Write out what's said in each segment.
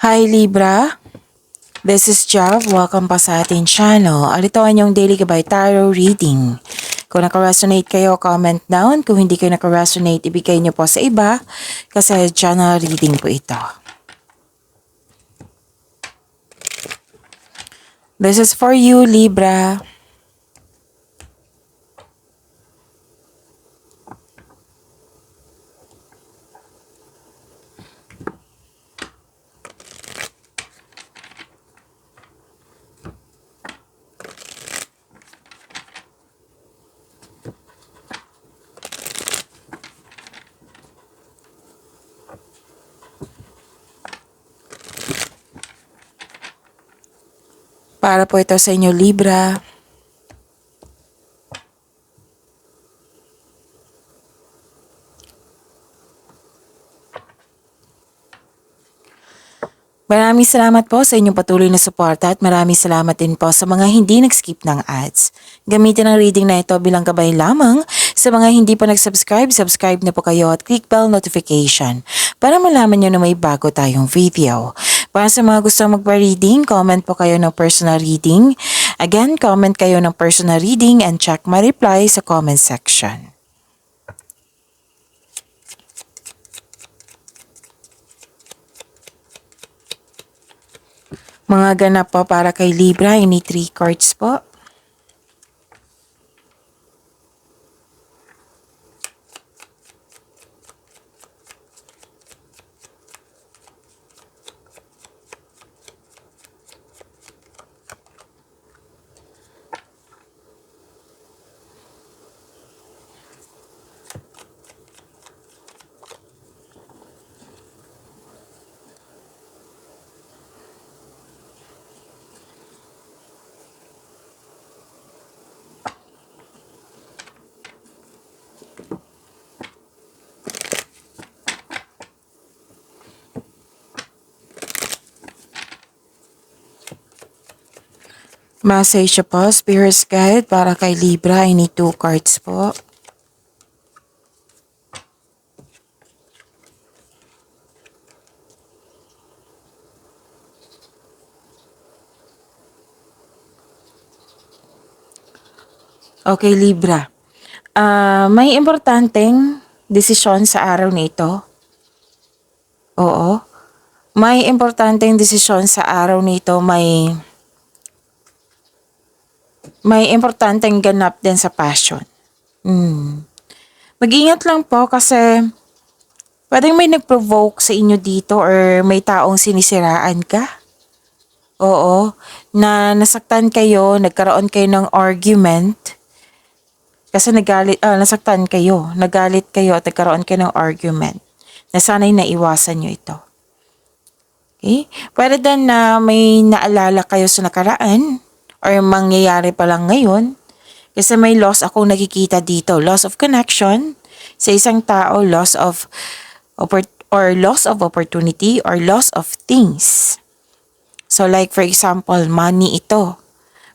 Hi Libra, this is Jav. Welcome pa sa ating channel. Ito ang inyong daily gabay tarot reading. Kung naka-resonate kayo, comment down. Kung hindi kayo naka-resonate, ibigay niyo po sa iba kasi channel reading po ito. This is for you, Libra. Para po ito sa inyo, Libra. Maraming salamat po sa inyong patuloy na suporta at maraming salamat din po sa mga hindi nag-skip ng ads. Gamitin ang reading na ito bilang gabay lamang. Sa mga hindi pa nag-subscribe, subscribe na po kayo at click bell notification para malaman nyo na may bago tayong video. Para sa mga gustong magpa-reading, comment po kayo ng personal reading. Again, comment kayo ng personal reading and check my reply sa comment section. Mga ganap po para kay Libra, ini 3 cards po. Message po, Spirit's Guide para kay Libra, ini 2 cards po. Okay, Libra. May importanteng desisyon sa araw na ito. Oo. May importanteng desisyon sa araw na ito. May importanteng ganap din sa passion. Mag-ingat lang po kasi pwedeng may nag-provoke sa inyo dito or may taong sinisiraan ka. Oo. Na nasaktan kayo, nagkaroon kayo ng argument. Kasi nasaktan kayo, nagalit kayo at nagkaroon kayo ng argument na sana'y naiwasan nyo ito. Okay? Pwede din na may naalala kayo sa nakaraan or mangyayari pa lang ngayon kasi may loss akong nakikita dito. Loss of connection sa isang tao, loss of opportunity or loss of things. So like for example, money ito.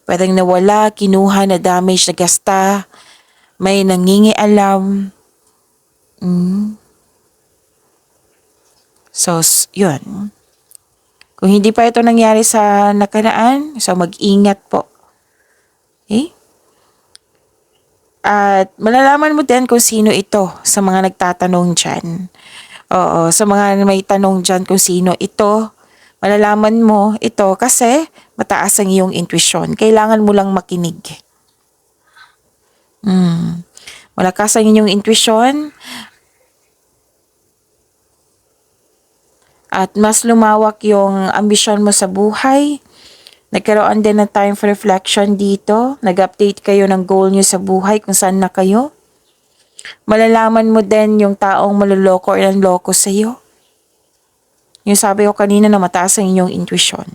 Pwedeng nawala, kinuha, na damage, nagasta, may nangingialam. So, yun. Kung hindi pa ito nangyari sa nakaraan, so mag-ingat po. Okay? At malalaman mo din kung sino ito sa mga nagtatanong dyan. Oo, sa mga may tanong dyan kung sino ito, malalaman mo ito kasi mataas ang iyong intuition. Kailangan mo lang makinig. Malakas ang inyong intuition at mas lumawak yung ambisyon mo sa buhay. Nagkaroon din ng time for reflection dito. Nag-update kayo ng goal nyo sa buhay kung saan na kayo. Malalaman mo din yung taong maluloko o nanloko sa iyo. Yung sabi ko kanina na mataas ang inyong intuition.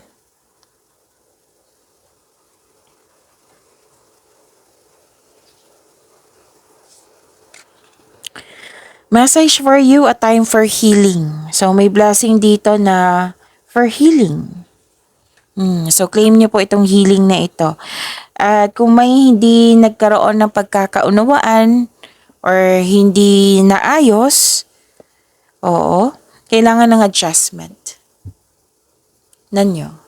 Message for you, a time for healing. So may blessing dito na for healing. So claim niyo po itong healing na ito. At kung may hindi nagkaroon ng pagkakaunawaan or hindi naayos, oo, kailangan ng adjustment. Nanyo.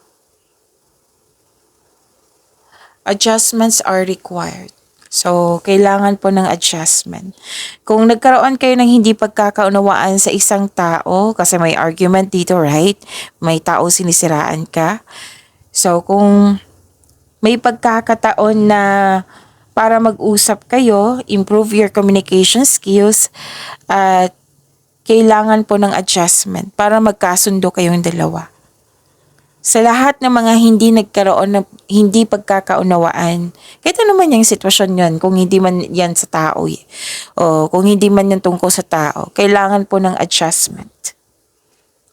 Adjustments are required. So, kailangan po ng adjustment. Kung nagkaroon kayo ng hindi pagkakaunawaan sa isang tao, kasi may argument dito, right? May tao sinisiraan ka. So, kung may pagkakataon na para mag-usap kayo, improve your communication skills, at kailangan po ng adjustment para magkasundo kayong dalawa. Sa lahat ng mga hindi nagkaroon ng hindi pagkakaunawaan, kahit ano man yung sitwasyon yan, kung hindi man yan sa tao, o kung hindi man yan tungkol sa tao, kailangan po ng adjustment.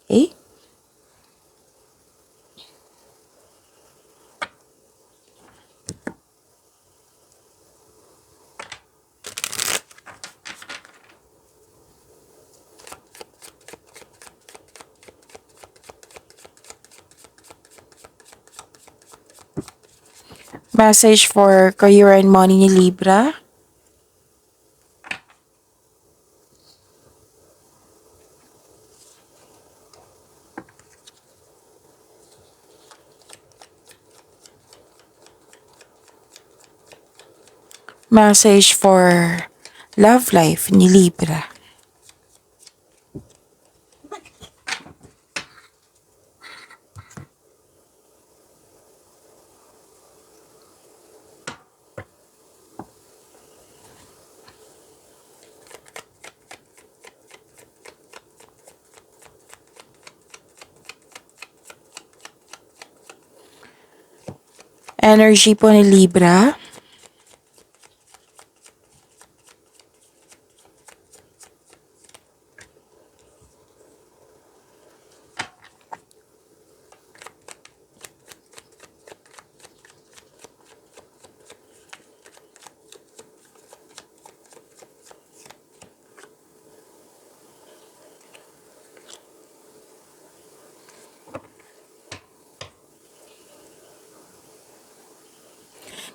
Okay? Message for career and money ni Libra. Message for love life ni Libra. Energy po ni Libra.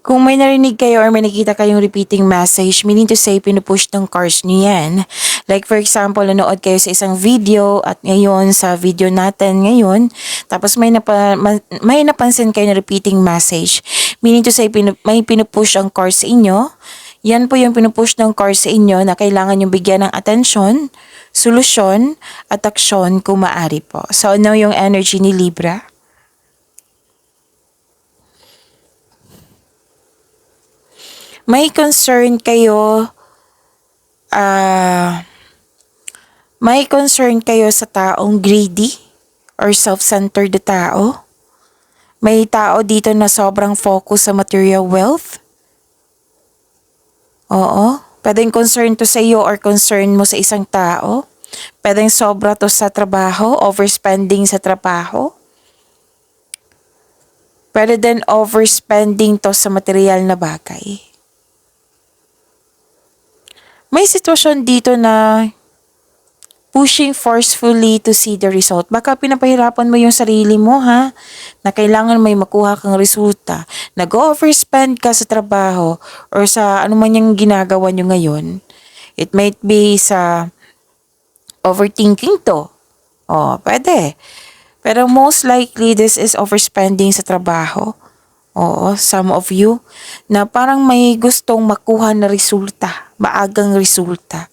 Kung may narinig kayo or may nakita kayong repeating message, meaning to say, pinupush ng cards niyo yan. Like for example, nanood kayo sa isang video at ngayon sa video natin ngayon, tapos may napansin kayo na repeating message. Meaning to say, may pinupush ang cards sa inyo. Yan po yung pinupush ng cards sa inyo na kailangan yung bigyan ng atensyon, solusyon, at aksyon kung maaari po. So, ano yung energy ni Libra? May concern kayo, sa taong greedy or self-centered na tao. May tao dito na sobrang focus sa material wealth. Oo, pwedeng concern to sa iyo or concern mo sa isang tao. Pwedeng sobra to sa trabaho, overspending sa trabaho. Pwede din overspending to sa material na bagay. May sitwasyon dito na pushing forcefully to see the result. Baka pinapahirapan mo yung sarili mo, ha? Na kailangan may makuha kang resulta. Nag-overspend ka sa trabaho or sa ano man yung ginagawa nyo ngayon. It might be sa overthinking to. Pwede. Pero most likely, this is overspending sa trabaho. Oo, some of you, na parang may gustong makuha na resulta, maagang resulta.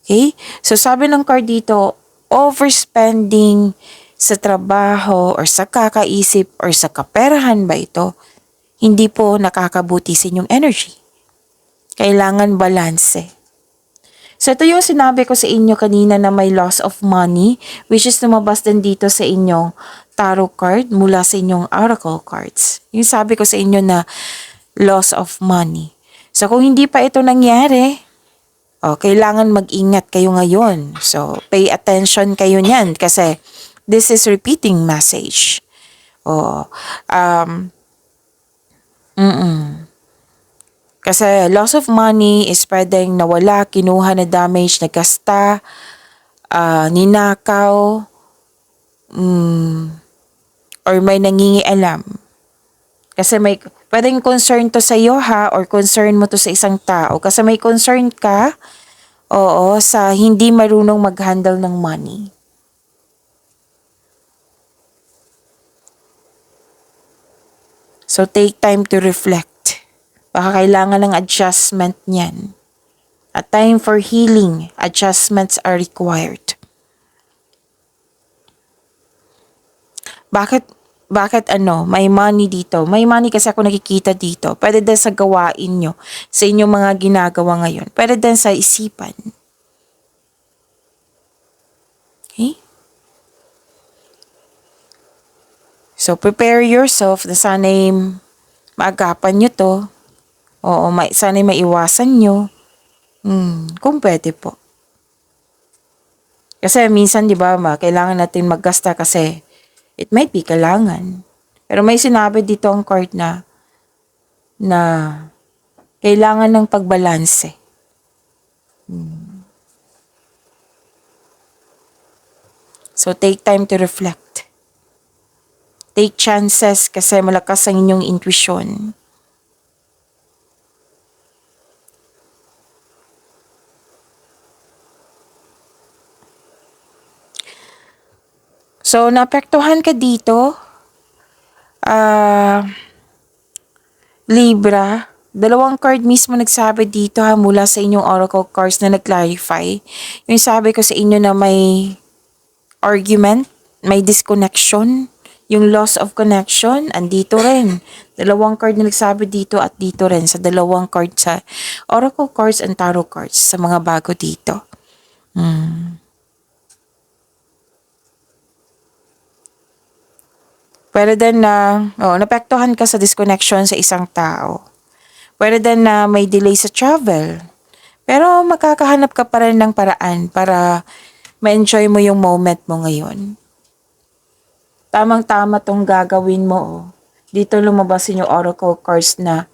Okay? So sabi ng card dito, overspending sa trabaho or sa kakaisip or sa kaperahan ba ito, hindi po nakakabuti sa inyong energy. Kailangan balanse. So ito yung sinabi ko sa inyo kanina na may loss of money, which is lumabas din dito sa inyong tarot card mula sa inyong oracle cards. Yung sabi ko sa inyo na loss of money. So kung hindi pa ito nangyari, kailangan mag-ingat kayo ngayon. So pay attention kayo niyan kasi this is repeating message. Kasi loss of money is pwedeng nawala, kinuha na damage, nagkasta, ninakaw, or may nangingialam. Kasi may pwedeng concern to sa iyo, ha, or concern mo to sa isang tao. Kasi may concern ka, sa hindi marunong mag-handle ng money. So take time to reflect. Baka kailangan ng adjustment niyan. A time for healing, adjustments are required. Bakit may money dito? May money kasi ako nakikita dito. Pwede din sa gawain nyo, sa inyong mga ginagawa ngayon. Pwede din sa isipan. Okay? So, prepare yourself na sana'y maagapan nyo to. Oo, sana'y maiwasan nyo. Kung pwede po. Kasi minsan, di ba, kailangan natin maggasta kasi it might be kailangan. Pero may sinabi dito ang card na kailangan ng pagbalanse. So, take time to reflect. Take chances kasi malakas ang inyong intuition. So, naapektuhan ka dito, Libra. Dalawang card mismo nagsabi dito mula sa inyong oracle cards na nag-clarify. Yung sabi ko sa inyo na may argument, may disconnection, yung loss of connection, andito rin. Dalawang card na nagsabi dito at dito rin sa dalawang card sa oracle cards and tarot cards sa mga bago dito. Pwede din na, napektuhan ka sa disconnection sa isang tao. Pwede din na may delay sa travel. Pero makakahanap ka pa rin ng paraan para ma-enjoy mo yung moment mo ngayon. Tamang-tama tong gagawin mo. Dito lumabas yung oracle cards na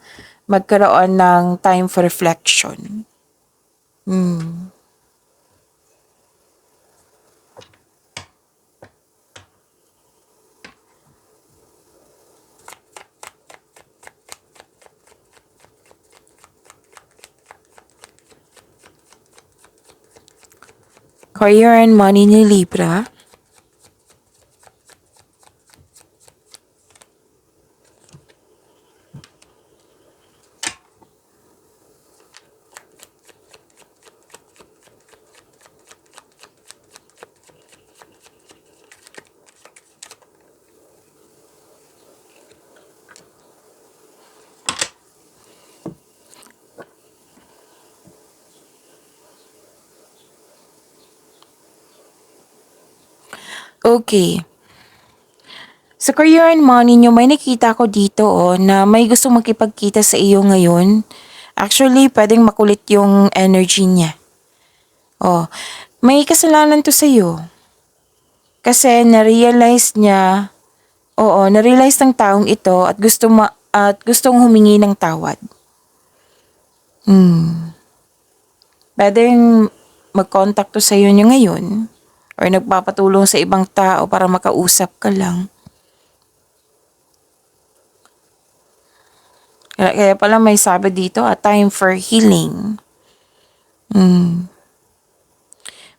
magkaroon ng time for reflection. Career and money ni Libra. Okay. Sa career and money nyo, may nakita ko dito na may gusto makipagkita sa iyo ngayon. Actually, pwedeng makulit yung energy niya. May kasalanan to sa iyo. Kasi na-realize niya, na-realize ng taong ito at gustong humingi ng tawad. Pwedeng mag-contact to sa iyo niya ngayon. Or nagpapatulong sa ibang tao para makausap ka lang. Kaya pala may sabi dito, a time for healing.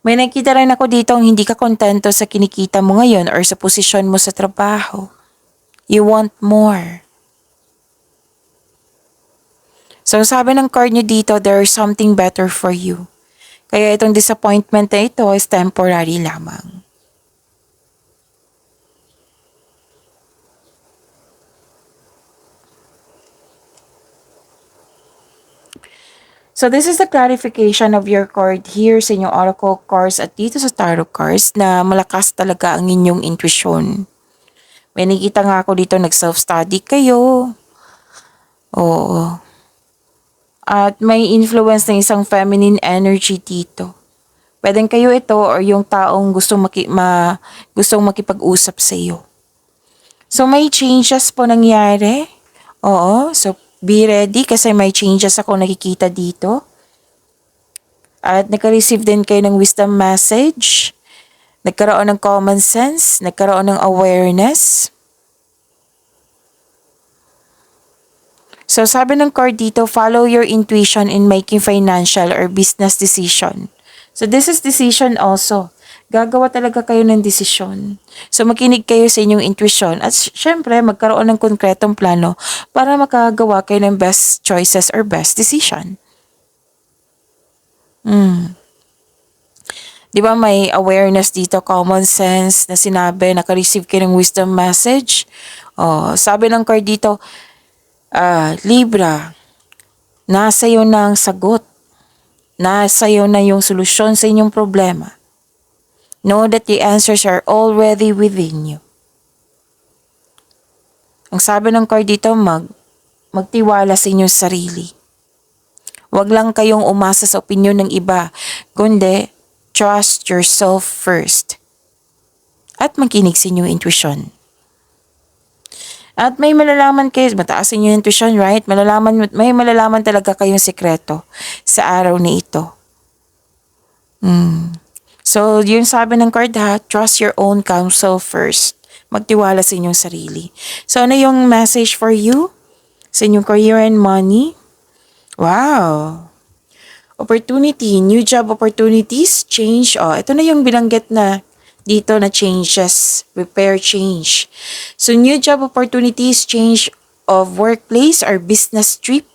May nakita rin ako dito hindi ka kontento sa kinikita mo ngayon or sa posisyon mo sa trabaho. You want more. So sabi ng card nyo dito, there is something better for you. Kaya itong disappointment na ito is temporary lamang. So this is the clarification of your card here sa inyong oracle cards at dito sa tarot cards na malakas talaga ang inyong intuition. May nakita nga ako dito nag-self-study kayo. Oo. At may influence ng isang feminine energy dito. Pwedeng kayo ito or yung taong gustong makipag-usap sa iyo. So may changes po nangyari. So be ready kasi may changes ako nakikita dito. At naka-receive din kayo ng wisdom message. Nagkaroon ng common sense, nagkaroon ng awareness. So sabi ng card dito, follow your intuition in making financial or business decision. So this is decision also. gagawa talaga kayo ng desisyon. So makinig kayo sa inyong intuition at syempre magkaroon ng konkretong plano para makagawa kayo ng best choices or best decision. Di ba may awareness dito, common sense na sinabi, naka-receive kayo ng wisdom message? Sabi ng card dito, Libra, nasa iyo na ang sagot. Nasa iyo na yung solusyon sa inyong problema. Know that the answers are already within you. Ang sabi ng card dito, magtiwala sa inyong sarili. Huwag lang kayong umasa sa opinyon ng iba, kundi trust yourself first. At makinig sa inyong intuition. At may malalaman kayo, mataas inyong intuition, right? May malalaman talaga kayong sekreto sa araw na ito. So, yung sabi ng card trust your own counsel first. Magtiwala sa inyong sarili. So, ano yung message for you? Sa inyong career and money? Wow! Opportunity, new job opportunities, change. Ito na yung binanggit na dito na changes, prepare change. So, new job opportunities, change of workplace or business trip.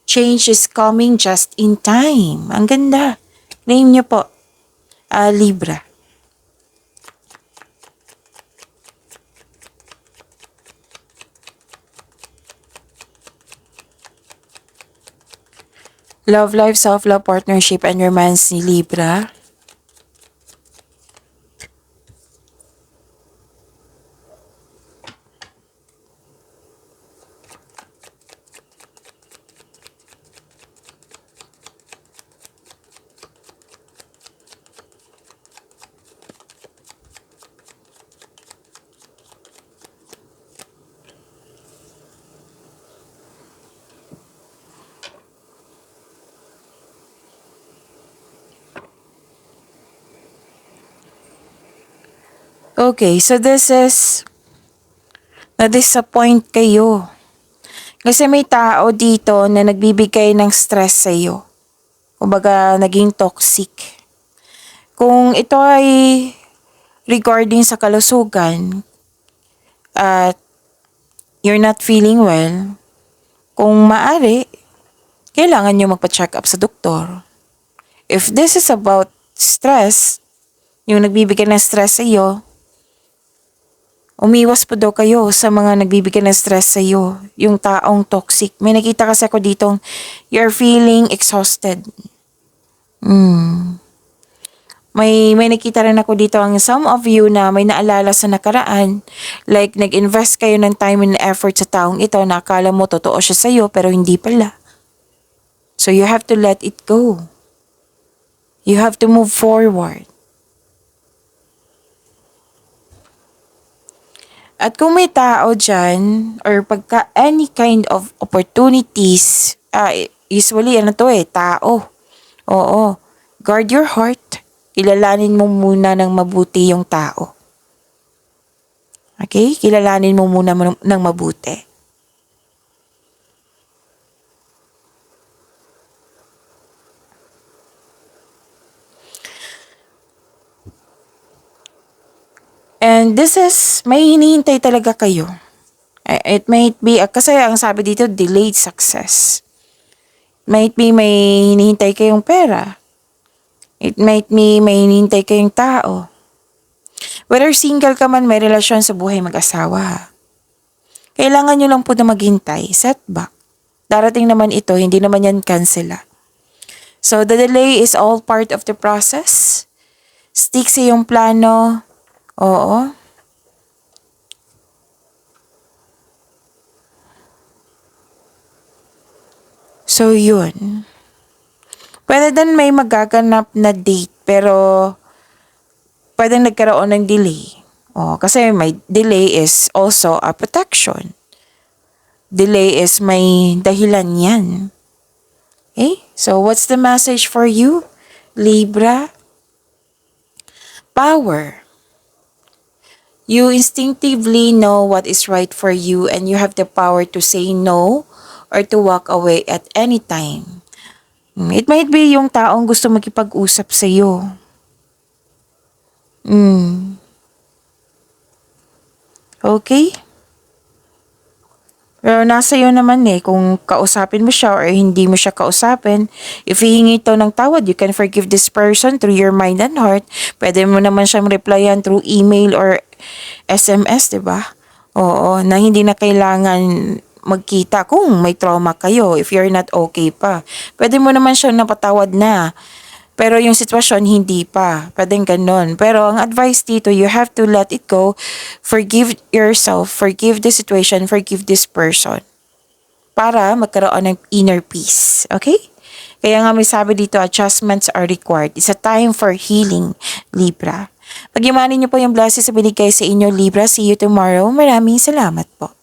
Change is coming just in time. Ang ganda. Name nyo po, Libra. Love life, self-love, partnership, and romance ni Libra. Okay, so this is na-disappoint kayo. Kasi may tao dito na nagbibigay ng stress sa iyo. Kumbaga, naging toxic. Kung ito ay regarding sa kalusugan at you're not feeling well, kung maaari, kailangan nyo magpa-check up sa doktor. If this is about stress, yung nagbibigay ng stress sa iyo, umiwas po daw kayo sa mga nagbibigay ng stress sa iyo, yung taong toxic. May nakita kasi ako ditong you're feeling exhausted. May nakita rin ako dito ang some of you na may naalala sa nakaraan, like nag-invest kayo ng time and effort sa taong ito na akala mo totoo siya sa iyo pero hindi pala. So you have to let it go. You have to move forward. At kung may tao dyan, or pagka any kind of opportunities, usually tao. Oo. Guard your heart. Kilalanin mo muna ng mabuti yung tao. Okay? Kilalanin mo muna ng mabuti. And this is, may hinihintay talaga kayo. It might be, kasi ang sabi dito, delayed success. Might be may hinihintay kayong pera. It might be may hinihintay kayong tao. Whether single ka man, may relasyon sa buhay mag-asawa. Kailangan nyo lang po na maghintay, setback. Darating naman ito, hindi naman yan cancela. So the delay is all part of the process. Stick sa iyong plano. Oo. So, yun. Pwede din may magaganap na date, pero pwede nagkaroon ng delay. Kasi may delay is also a protection. Delay is may dahilan yan. Okay? So, what's the message for you, Libra? Power. You instinctively know what is right for you and you have the power to say no or to walk away at any time. It might be yung taong gusto makipag-usap sa iyo. Okay? Pero nasa iyo naman kung kausapin mo siya or hindi mo siya kausapin. If hihingi ito ng tawad, you can forgive this person through your mind and heart. Pwede mo naman siyang replyan through email or SMS, di ba? Oo, na hindi na kailangan magkita kung may trauma kayo, if you're not okay pa. Pwede mo naman siyang napatawad na. Pero yung sitwasyon, hindi pa. Pwedeng ganun. Pero ang advice dito, you have to let it go. Forgive yourself. Forgive the situation. Forgive this person. Para magkaroon ng inner peace. Okay? Kaya nga may sabi dito, adjustments are required. It's a time for healing, Libra. Pag-imanin niyo po yung blessings sa binigay sa inyo, Libra. See you tomorrow. Maraming salamat po.